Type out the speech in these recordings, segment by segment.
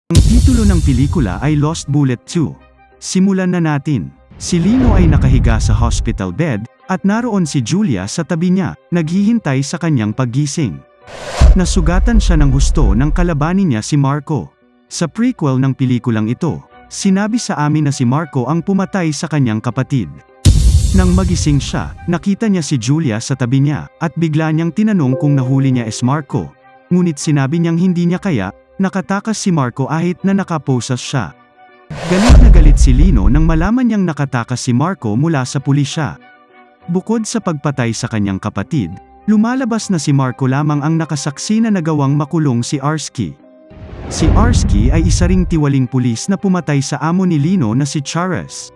Ang titulo ng pelikula ay Lost Bullet 2. Simulan na natin. Si Lino ay nakahiga sa hospital bed, at naroon si Julia sa tabi niya, naghihintay sa kanyang paggising. Nasugatan siya ng husto ng kalabanin niya si Marco. Sa prequel ng pelikulang ito, sinabi sa amin na si Marco ang pumatay sa kanyang kapatid. Nang magising siya, nakita niya si Julia sa tabi niya, at bigla niyang tinanong kung nahuli niya si Marco. Ngunit sinabi niyang hindi niya kaya. Nakatakas si Marco ahit na nakaposas siya. Galit na galit si Lino nang malaman niyang nakatakas si Marco mula sa pulisya. Bukod sa pagpatay sa kanyang kapatid, lumalabas na si Marco lamang ang nakasaksi na nagawang makulong si Arsky. Si Arsky ay isa ring tiwaling pulis na pumatay sa amo ni Lino na si Chares.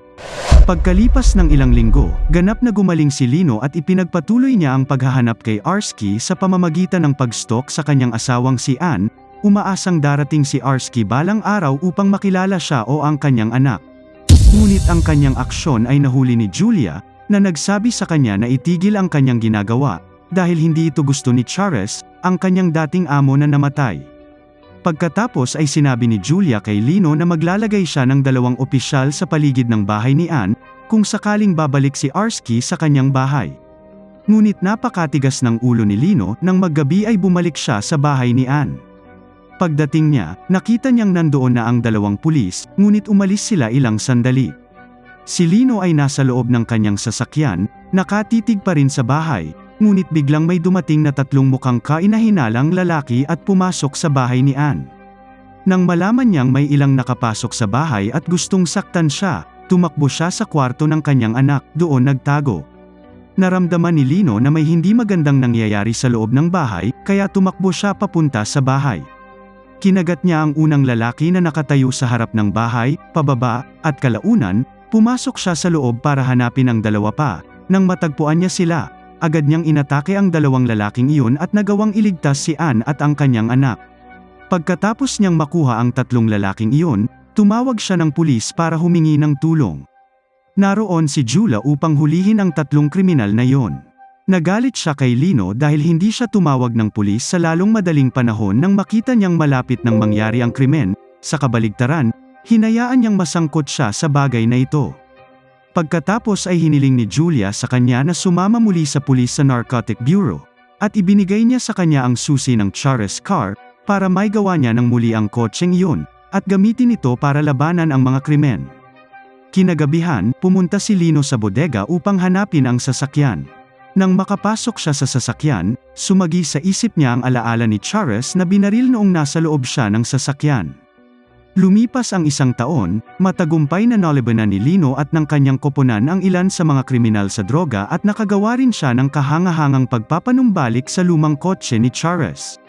Pagkalipas ng ilang linggo, ganap na gumaling si Lino at ipinagpatuloy niya ang paghahanap kay Arsky sa pamamagitan ng pag-stalk sa kanyang asawang si Anne. Umaasang darating si Arsky balang araw upang makilala siya o ang kanyang anak. Ngunit ang kanyang aksyon ay nahuli ni Julia, na nagsabi sa kanya na itigil ang kanyang ginagawa, dahil hindi ito gusto ni Chares, ang kanyang dating amo na namatay. Pagkatapos ay sinabi ni Julia kay Lino na maglalagay siya ng 2 opisyal sa paligid ng bahay ni Anne, kung sakaling babalik si Arsky sa kanyang bahay. Ngunit napakatigas ng ulo ni Lino nang maggabi ay bumalik siya sa bahay ni Anne. Pagdating niya, nakita niyang nandoon na ang 2 pulis, ngunit umalis sila ilang sandali. Si Lino ay nasa loob ng kanyang sasakyan, nakatitig pa rin sa bahay, ngunit biglang may dumating na 3 mukhang kainahinalang lalaki at pumasok sa bahay ni Anne. Nang malaman niyang may ilang nakapasok sa bahay at gustong saktan siya, tumakbo siya sa kwarto ng kanyang anak, doon nagtago. Naramdaman ni Lino na may hindi magandang nangyayari sa loob ng bahay, kaya tumakbo siya papunta sa bahay. Kinagat niya ang unang lalaki na nakatayo sa harap ng bahay, pababa, at kalaunan, pumasok siya sa loob para hanapin ang 2 pa. Nang matagpuan niya sila, agad niyang inatake ang 2 lalaking iyon at nagawang iligtas si Anne at ang kanyang anak. Pagkatapos niyang makuha ang 3 lalaking iyon, tumawag siya ng pulis para humingi ng tulong. Naroon si Julia upang hulihin ang 3 kriminal na iyon. Nagalit siya kay Lino dahil hindi siya tumawag ng pulis sa lalong madaling panahon nang makita niyang malapit nang mangyari ang krimen. Sa kabaligtaran, hinayaan niyang masangkot siya sa bagay na ito. Pagkatapos ay hiniling ni Julia sa kanya na sumama muli sa pulis sa Narcotic Bureau, at ibinigay niya sa kanya ang susi ng Chares car, para maigawa niya ng muli ang kotseng iyon, at gamitin ito para labanan ang mga krimen. Kinagabihan, pumunta si Lino sa bodega upang hanapin ang sasakyan. Nang makapasok siya sa sasakyan, sumagi sa isip niya ang alaala ni Chares na binaril noong nasa loob siya ng sasakyan. Lumipas ang 1 taon, matagumpay na nalabanan ni Lino at ng kanyang koponan ang ilan sa mga kriminal sa droga at nakagawa rin siya ng kahangahangang pagpapanumbalik sa lumang kotse ni Chares.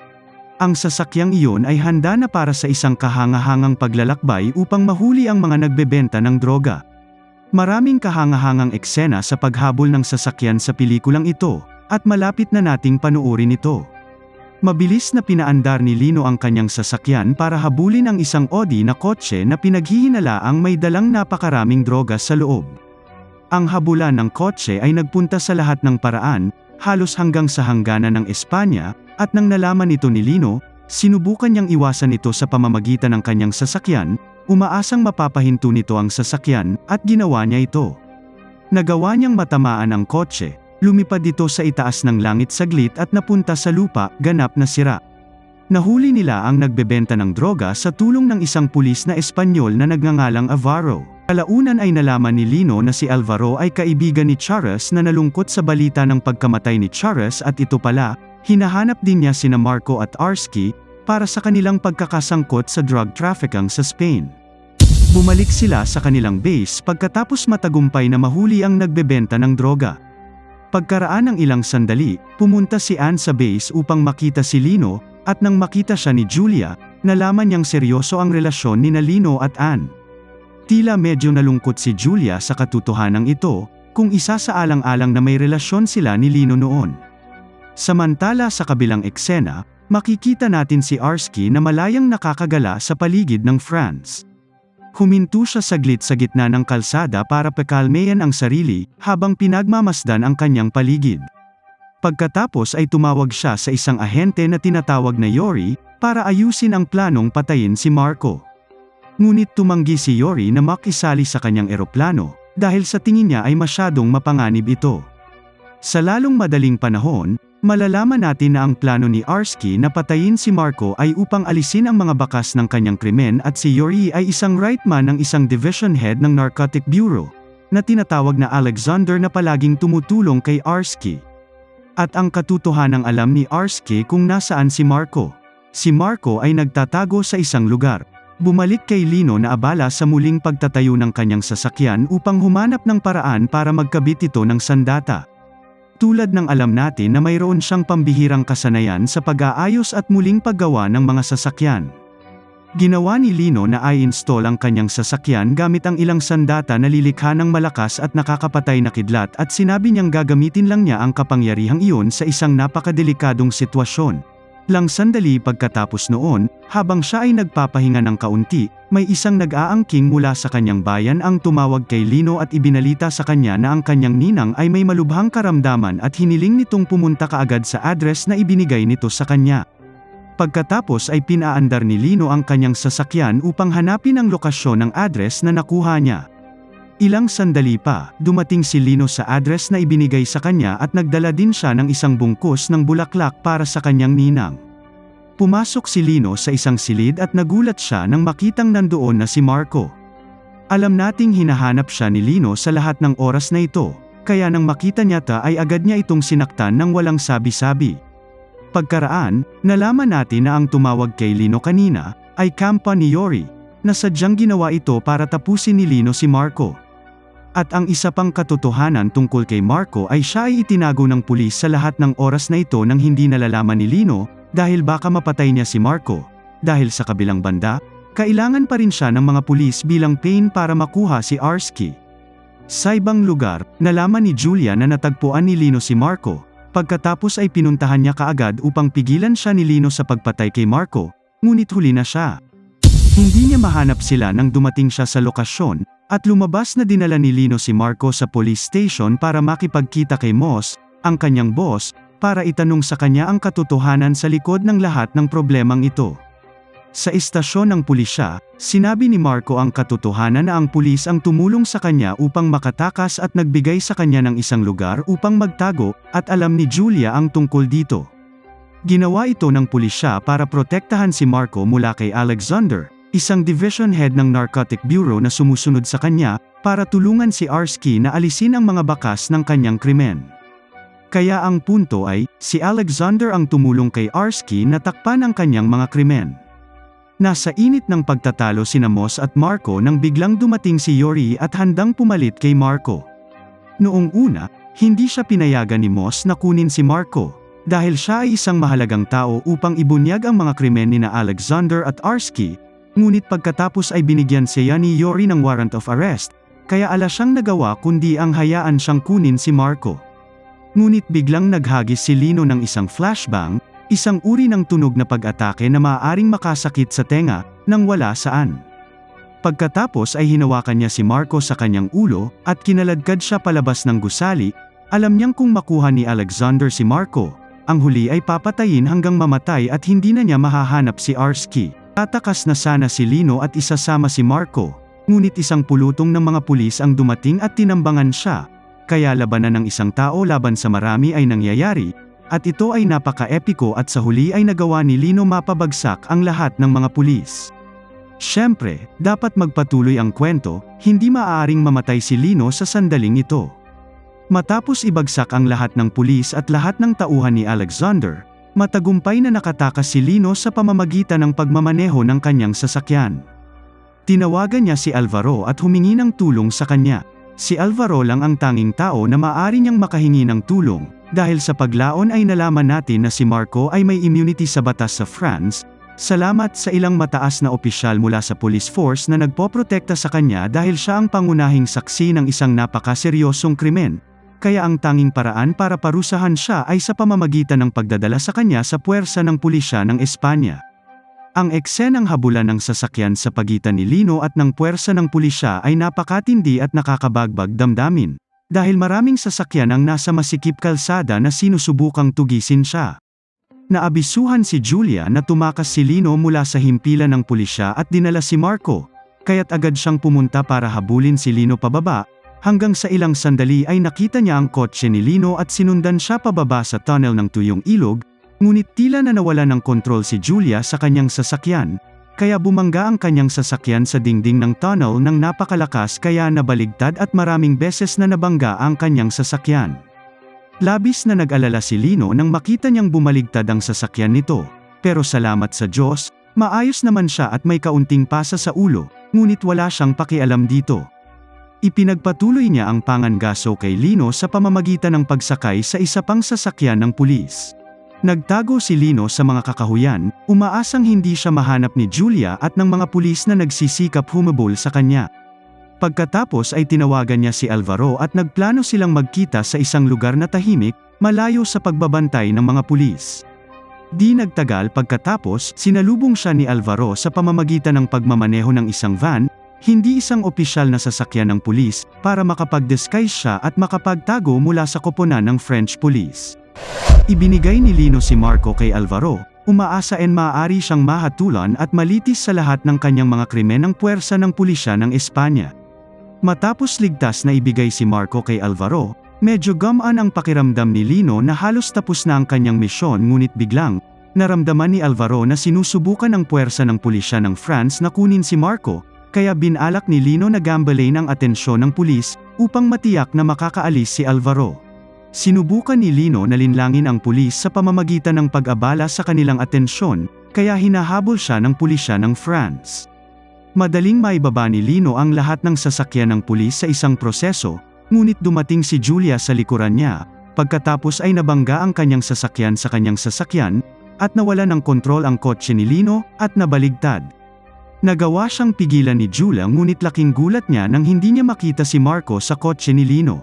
Ang sasakyang iyon ay handa na para sa isang kahangahangang paglalakbay upang mahuli ang mga nagbebenta ng droga. Maraming kahangahangang eksena sa paghabol ng sasakyan sa pelikulang ito, at malapit na nating panuorin ito. Mabilis na pinaandar ni Lino ang kanyang sasakyan para habulin ang isang Audi na kotse na pinaghihinalaang may dalang napakaraming droga sa loob. Ang habulan ng kotse ay nagpunta sa lahat ng paraan, halos hanggang sa hangganan ng Espanya, at nang nalaman ito ni Lino, sinubukan niyang iwasan ito sa pamamagitan ng kanyang sasakyan, umaasang mapapahinto nito ang sasakyan, at ginawa niya ito. Nagawa niyang matamaan ang kotse, lumipad ito sa itaas ng langit saglit at napunta sa lupa, ganap na sira. Nahuli nila ang nagbebenta ng droga sa tulong ng isang pulis na Espanyol na nagngangalang Alvaro. Kalaunan ay nalaman ni Lino na si Alvaro ay kaibigan ni Chares na nalungkot sa balita ng pagkamatay ni Chares at ito pala, hinahanap din niya sina Marco at Arsky, para sa kanilang pagkakasangkot sa drug trafficking sa Spain. Bumalik sila sa kanilang base pagkatapos matagumpay na mahuli ang nagbebenta ng droga. Pagkaraan ng ilang sandali, pumunta si Anne sa base upang makita si Lino, at nang makita siya ni Julia, nalaman niyang seryoso ang relasyon ni Lino at Anne. Tila medyo nalungkot si Julia sa katotohanan ito, kung isa sa alang-alang na may relasyon sila ni Lino noon. Samantala sa kabilang eksena, makikita natin si Arsky na malayang nakakagala sa paligid ng France. Huminto siya saglit sa gitna ng kalsada para pakalmeyan ang sarili, habang pinagmamasdan ang kanyang paligid. Pagkatapos ay tumawag siya sa isang ahente na tinatawag na Yori, para ayusin ang planong patayin si Marco. Ngunit tumanggi si Yori na makisali sa kanyang eroplano, dahil sa tingin niya ay masyadong mapanganib ito. Sa lalong madaling panahon, malalaman natin na ang plano ni Arsky na patayin si Marco ay upang alisin ang mga bakas ng kanyang krimen at si Yori ay isang right man ng isang division head ng Narcotic Bureau, na tinatawag na Alexander na palaging tumutulong kay Arsky. At ang katotohanang alam ni Arsky kung nasaan si Marco. Si Marco ay nagtatago sa isang lugar. Bumalik kay Lino na abala sa muling pagtatayo ng kanyang sasakyan upang humanap ng paraan para magkabit ito ng sandata. Tulad ng alam natin na mayroon siyang pambihirang kasanayan sa pag-aayos at muling paggawa ng mga sasakyan. Ginawa ni Lino na i-install ang kanyang sasakyan gamit ang ilang sandata na lilikha ng malakas at nakakapatay na kidlat at sinabi niyang gagamitin lang niya ang kapangyarihang iyon sa isang napakadelikadong sitwasyon. Lang sandali pagkatapos noon, habang siya ay nagpapahinga ng kaunti, may isang nag-aangking mula sa kanyang bayan ang tumawag kay Lino at ibinalita sa kanya na ang kanyang ninang ay may malubhang karamdaman at hiniling nitong pumunta kaagad sa address na ibinigay nito sa kanya. Pagkatapos ay pinaandar ni Lino ang kanyang sasakyan upang hanapin ang lokasyon ng address na nakuha niya. Ilang sandali pa, dumating si Lino sa address na ibinigay sa kanya at nagdala din siya ng isang bungkus ng bulaklak para sa kanyang ninang. Pumasok si Lino sa isang silid at nagulat siya nang makitang nandoon na si Marco. Alam nating hinahanap siya ni Lino sa lahat ng oras na ito, kaya nang makita niya ta ay agad niya itong sinaktan ng walang sabi-sabi. Pagkaraan, nalaman natin na ang tumawag kay Lino kanina ay kampa ni Yori, na sadyang ginawa ito para tapusin ni Lino si Marco. At ang isa pang katotohanan tungkol kay Marco ay siya ay itinago ng pulis sa lahat ng oras na ito nang hindi nalalaman ni Lino, dahil baka mapatay niya si Marco. Dahil sa kabilang banda, kailangan pa rin siya ng mga pulis bilang pain para makuha si Arsky. Sa ibang lugar, nalaman ni Julia na natagpuan ni Lino si Marco, pagkatapos ay pinuntahan niya kaagad upang pigilan siya ni Lino sa pagpatay kay Marco, ngunit huli na siya. Hindi niya mahanap sila nang dumating siya sa lokasyon, at lumabas na dinala ni Lino si Marco sa police station para makipagkita kay Moss, ang kanyang boss, para itanong sa kanya ang katotohanan sa likod ng lahat ng problemang ito. Sa istasyon ng pulisya, sinabi ni Marco ang katotohanan na ang pulis ang tumulong sa kanya upang makatakas at nagbigay sa kanya ng isang lugar upang magtago, at alam ni Julia ang tungkol dito. Ginawa ito ng pulisya para protektahan si Marco mula kay Alexander, isang division head ng Narcotic Bureau na sumusunod sa kanya, para tulungan si Arsky na alisin ang mga bakas ng kanyang krimen. Kaya ang punto ay, si Alexander ang tumulong kay Arsky na takpan ang kanyang mga krimen. Nasa init ng pagtatalo sina Moss at Marco nang biglang dumating si Yori at handang pumalit kay Marco. Noong una, hindi siya pinayagan ni Moss na kunin si Marco, dahil siya ay isang mahalagang tao upang ibunyag ang mga krimen nina Alexander at Arsky. Ngunit pagkatapos ay binigyan siya ni Yori ng warrant of arrest, kaya ala siyang nagawa kundi ang hayaan siyang kunin si Marco. Ngunit biglang naghagis si Lino ng isang flashbang, isang uri ng tunog na pag-atake na maaaring makasakit sa tenga, nang wala saan. Pagkatapos ay hinawakan niya si Marco sa kanyang ulo, at kinaladkad siya palabas ng gusali. Alam niyang kung makuha ni Alexander si Marco, ang huli ay papatayin hanggang mamatay at hindi na niya mahahanap si Arsky. Tatakas na sana si Lino at isasama si Marco, ngunit isang pulutong ng mga pulis ang dumating at tinambangan siya, kaya labanan ng isang tao laban sa marami ay nangyayari, at ito ay napaka-epiko at sa huli ay nagawa ni Lino mapabagsak ang lahat ng mga pulis. Siyempre, dapat magpatuloy ang kwento, hindi maaaring mamatay si Lino sa sandaling ito. Matapos ibagsak ang lahat ng pulis at lahat ng tauhan ni Alexander, matagumpay na nakatakas si Lino sa pamamagitan ng pagmamaneho ng kanyang sasakyan. Tinawagan niya si Alvaro at humingi ng tulong sa kanya. Si Alvaro lang ang tanging tao na maaari niyang makahingi ng tulong, dahil sa paglaon ay nalaman natin na si Marco ay may immunity sa batas sa France, salamat sa ilang mataas na opisyal mula sa police force na nagpoprotekta sa kanya dahil siya ang pangunahing saksi ng isang napakaseryosong krimen. Kaya ang tanging paraan para parusahan siya ay sa pamamagitan ng pagdadala sa kanya sa puwersa ng pulisya ng Espanya. Ang eksenang habulan ng sasakyan sa pagitan ni Lino at ng puwersa ng pulisya ay napakatindi at nakakabagbag damdamin, dahil maraming sasakyan ang nasa masikip kalsada na sinusubukang tugisin siya. Naabisuhan si Julia na tumakas si Lino mula sa himpilan ng pulisya at dinala si Marco, kaya't agad siyang pumunta para habulin si Lino pababa, hanggang sa ilang sandali ay nakita niya ang kotse ni Lino at sinundan siya pababa sa tunnel ng Tuyong Ilog, ngunit tila na nawala ng kontrol si Julia sa kanyang sasakyan, kaya bumangga ang kanyang sasakyan sa dingding ng tunnel ng napakalakas kaya nabaligtad at maraming beses na nabangga ang kanyang sasakyan. Labis na nag-alala si Lino nang makita niyang bumaligtad ang sasakyan nito, pero salamat sa Diyos, maayos naman siya at may kaunting pasa sa ulo, ngunit wala siyang pakialam dito. Ipinagpatuloy niya ang pangangaso kay Lino sa pamamagitan ng pagsakay sa isa pang sasakyan ng pulis. Nagtago si Lino sa mga kakahuyan, umaasang hindi siya mahanap ni Julia at ng mga pulis na nagsisikap humabol sa kanya. Pagkatapos ay tinawagan niya si Alvaro at nagplano silang magkita sa isang lugar na tahimik, malayo sa pagbabantay ng mga pulis. Di nagtagal pagkatapos, sinalubong siya ni Alvaro sa pamamagitan ng pagmamaneho ng isang van, hindi isang opisyal na sasakyan ng pulis, para makapag-disguise siya at makapagtago mula sa koponan ng French police. Ibinigay ni Lino si Marco kay Alvaro, umaasa maaari siyang mahatulan at malitis sa lahat ng kanyang mga krimen ng puwersa ng pulisya ng Espanya. Matapos ligtas na ibigay si Marco kay Alvaro, medyo gamaan ang pakiramdam ni Lino na halos tapos na ang kanyang misyon ngunit biglang, naramdaman ni Alvaro na sinusubukan ng puwersa ng pulisya ng France na kunin si Marco, kaya binalak ni Lino na gambalain ang atensyon ng pulis, upang matiyak na makakaalis si Alvaro. Sinubukan ni Lino na linlangin ang pulis sa pamamagitan ng pag-abala sa kanilang atensyon, kaya hinahabol siya ng pulisya ng France. Madaling maibaba ni Lino ang lahat ng sasakyan ng pulis sa isang proseso, ngunit dumating si Julia sa likuran niya, pagkatapos ay nabangga ang kanyang sasakyan sa kanyang sasakyan, at nawala ng kontrol ang kotse ni Lino, at nabaligtad. Nagawa siyang pigilan ni Julia ngunit laking gulat niya nang hindi niya makita si Marco sa kotse ni Lino.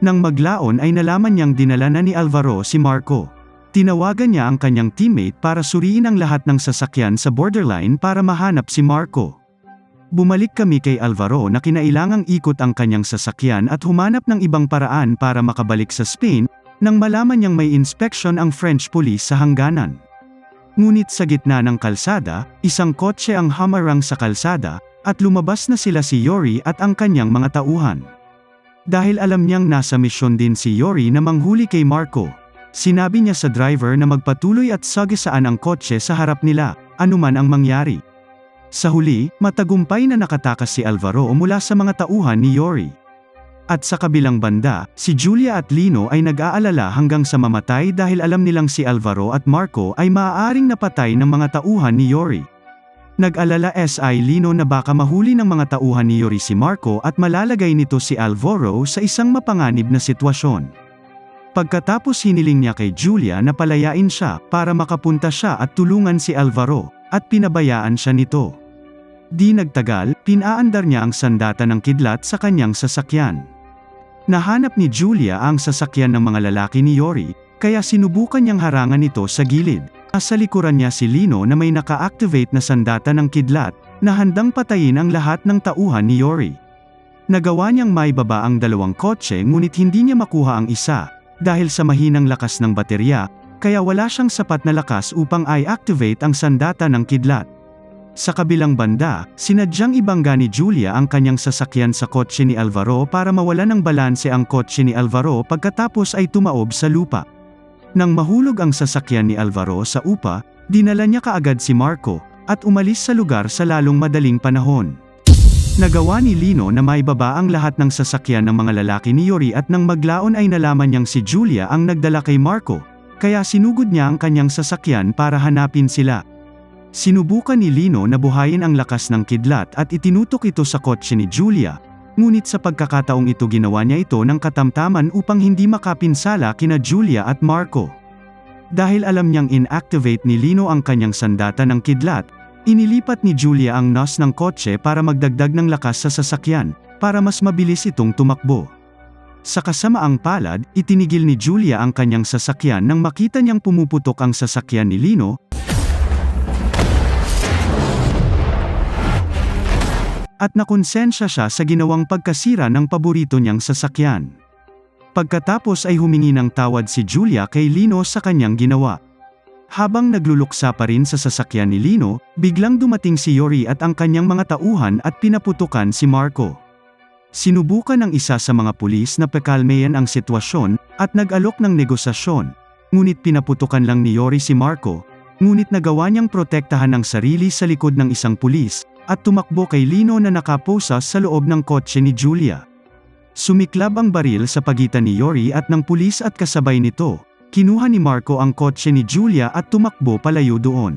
Nang maglaon ay nalaman niyang dinala na ni Alvaro si Marco. Tinawagan niya ang kanyang teammate para suriin ang lahat ng sasakyan sa borderline para mahanap si Marco. Bumalik kami kay Alvaro na kinailangang ikot ang kanyang sasakyan at humanap ng ibang paraan para makabalik sa Spain, nang malaman niyang may inspection ang French police sa hangganan. Ngunit sa gitna ng kalsada, isang kotse ang hamarang sa kalsada, at lumabas na sila si Yori at ang kanyang mga tauhan. Dahil alam niyang nasa misyon din si Yori na manghuli kay Marco, sinabi niya sa driver na magpatuloy at sagisaan ang kotse sa harap nila, anuman ang mangyari. Sa huli, matagumpay na nakatakas si Alvaro mula sa mga tauhan ni Yori. At sa kabilang banda, si Julia at Lino ay nag-aalala hanggang sa mamatay dahil alam nilang si Alvaro at Marco ay maaaring napatay ng mga tauhan ni Yori. Nag-alala si Lino na baka mahuli ng mga tauhan ni Yori si Marco at malalagay nito si Alvaro sa isang mapanganib na sitwasyon. Pagkatapos hiniling niya kay Julia na palayain siya para makapunta siya at tulungan si Alvaro, at pinabayaan siya nito. Di nagtagal, pinaandar niya ang sandata ng kidlat sa kanyang sasakyan. Nahanap ni Julia ang sasakyan ng mga lalaki ni Yori, kaya sinubukan niyang harangan ito sa gilid. Nasa likuran niya si Lino na may naka-activate na sandata ng kidlat, na handang patayin ang lahat ng tauhan ni Yori. Nagawa niyang maibaba ang dalawang kotse ngunit hindi niya makuha ang isa, dahil sa mahinang lakas ng baterya, kaya wala siyang sapat na lakas upang i-activate ang sandata ng kidlat. Sa kabilang banda, sinadyang ibangga ni Julia ang kanyang sasakyan sa kotse ni Alvaro para mawala ng balanse ang kotse ni Alvaro pagkatapos ay tumaob sa lupa. Nang mahulog ang sasakyan ni Alvaro sa upa, dinala niya kaagad si Marco, at umalis sa lugar sa lalong madaling panahon. Nagawa ni Lino na maibaba ang lahat ng sasakyan ng mga lalaki ni Yori at nang maglaon ay nalaman niyang si Julia ang nagdala kay Marco, kaya sinugod niya ang kanyang sasakyan para hanapin sila. Sinubukan ni Lino na buhayin ang lakas ng kidlat at itinutok ito sa kotse ni Julia, ngunit sa pagkakataong ito ginawa niya ito ng katamtaman upang hindi makapinsala kina Julia at Marco. Dahil alam niyang inactivate ni Lino ang kanyang sandata ng kidlat, inilipat ni Julia ang nos ng kotse para magdagdag ng lakas sa sasakyan, para mas mabilis itong tumakbo. Sa kasamaang palad, itinigil ni Julia ang kanyang sasakyan nang makita niyang pumuputok ang sasakyan ni Lino, at nakonsensya siya sa ginawang pagkasira ng paborito niyang sasakyan. Pagkatapos ay humingi ng tawad si Julia kay Lino sa kanyang ginawa. Habang nagluluksa pa rin sa sasakyan ni Lino, biglang dumating si Yori at ang kanyang mga tauhan at pinaputukan si Marco. Sinubukan ng isa sa mga pulis na pakalmayan ang sitwasyon at nag-alok ng negosasyon. Ngunit pinaputukan lang ni Yori si Marco, ngunit nagawa niyang protektahan ang sarili sa likod ng isang pulis at tumakbo kay Lino na nakaposa sa loob ng kotse ni Julia. Sumiklab ang baril sa pagitan ni Yori at ng pulis at kasabay nito. Kinuha ni Marco ang kotse ni Julia at tumakbo palayo doon.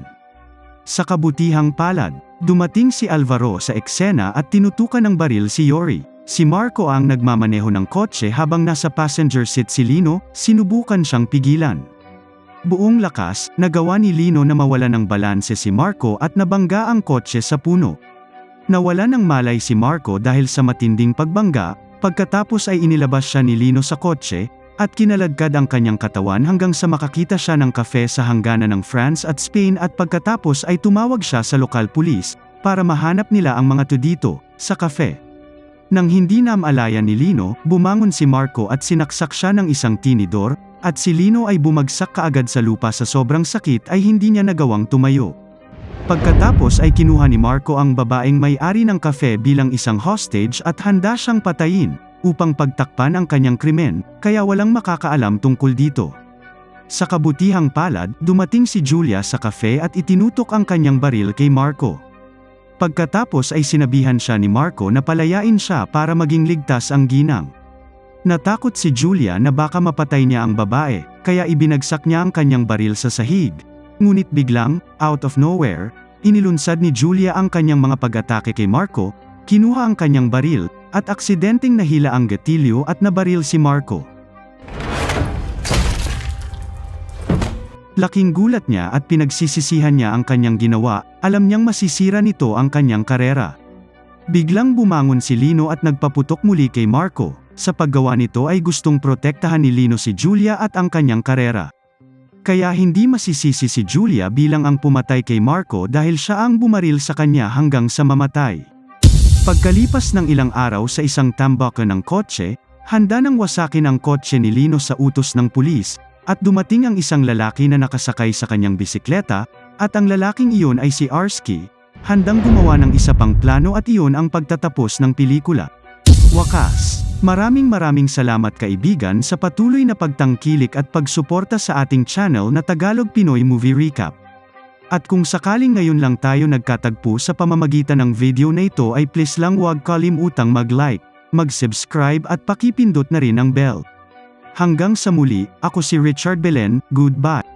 Sa kabutihang palad, dumating si Alvaro sa eksena at tinutukan ng baril si Yori. Si Marco ang nagmamaneho ng kotse habang nasa passenger seat si Lino, sinubukan siyang pigilan. Buong lakas, nagawa ni Lino na mawala ng balanse si Marco at nabangga ang kotse sa puno. Nawala ng malay si Marco dahil sa matinding pagbangga, pagkatapos ay inilabas siya ni Lino sa kotse, at kinaladkad ang kanyang katawan hanggang sa makakita siya ng kafe sa hangganan ng France at Spain at pagkatapos ay tumawag siya sa lokal pulis, para mahanap nila ang mga dito, sa kafe. Nang hindi namalayan ni Lino, bumangon si Marco at sinaksak siya ng isang tinidor, at si Lino ay bumagsak kaagad sa lupa sa sobrang sakit ay hindi niya nagawang tumayo. Pagkatapos ay kinuha ni Marco ang babaeng may-ari ng kafe bilang isang hostage at handa siyang patayin, upang pagtakpan ang kanyang krimen, kaya walang makakaalam tungkol dito. Sa kabutihang palad, dumating si Julia sa kafe at itinutok ang kanyang baril kay Marco. Pagkatapos ay sinabihan siya ni Marco na palayain siya para maging ligtas ang ginang. Natakot si Julia na baka mapatay niya ang babae, kaya ibinagsak niya ang kanyang baril sa sahig. Ngunit biglang, out of nowhere, inilunsad ni Julia ang kanyang mga pag-atake kay Marco, kinuha ang kanyang baril, at aksidenteng nahila ang gatilyo at nabaril si Marco. Laking gulat niya at pinagsisisihan niya ang kanyang ginawa, alam niyang masisira nito ang kanyang karera. Biglang bumangon si Lino at nagpaputok muli kay Marco, sa paggawa nito ay gustong protektahan ni Lino si Julia at ang kanyang karera. Kaya hindi masisisi si Julia bilang ang pumatay kay Marco dahil siya ang bumaril sa kanya hanggang sa mamatay. Pagkalipas ng ilang araw sa isang tambakan ng kotse, handa nang wasakin ang kotse ni Lino sa utos ng pulis, at dumating ang isang lalaki na nakasakay sa kanyang bisikleta, at ang lalaking iyon ay si Arsky, handang gumawa ng isa pang plano at iyon ang pagtatapos ng pelikula. Wakas, maraming salamat kaibigan sa patuloy na pagtangkilik at pagsuporta sa ating channel na Tagalog Pinoy Movie Recap. At kung sakaling ngayon lang tayo nagkatagpo sa pamamagitan ng video na ito ay please lang huwag kalimutang mag-like, mag-subscribe at pakipindot na rin ang bell. Hanggang sa muli, ako si Richard Belen, goodbye.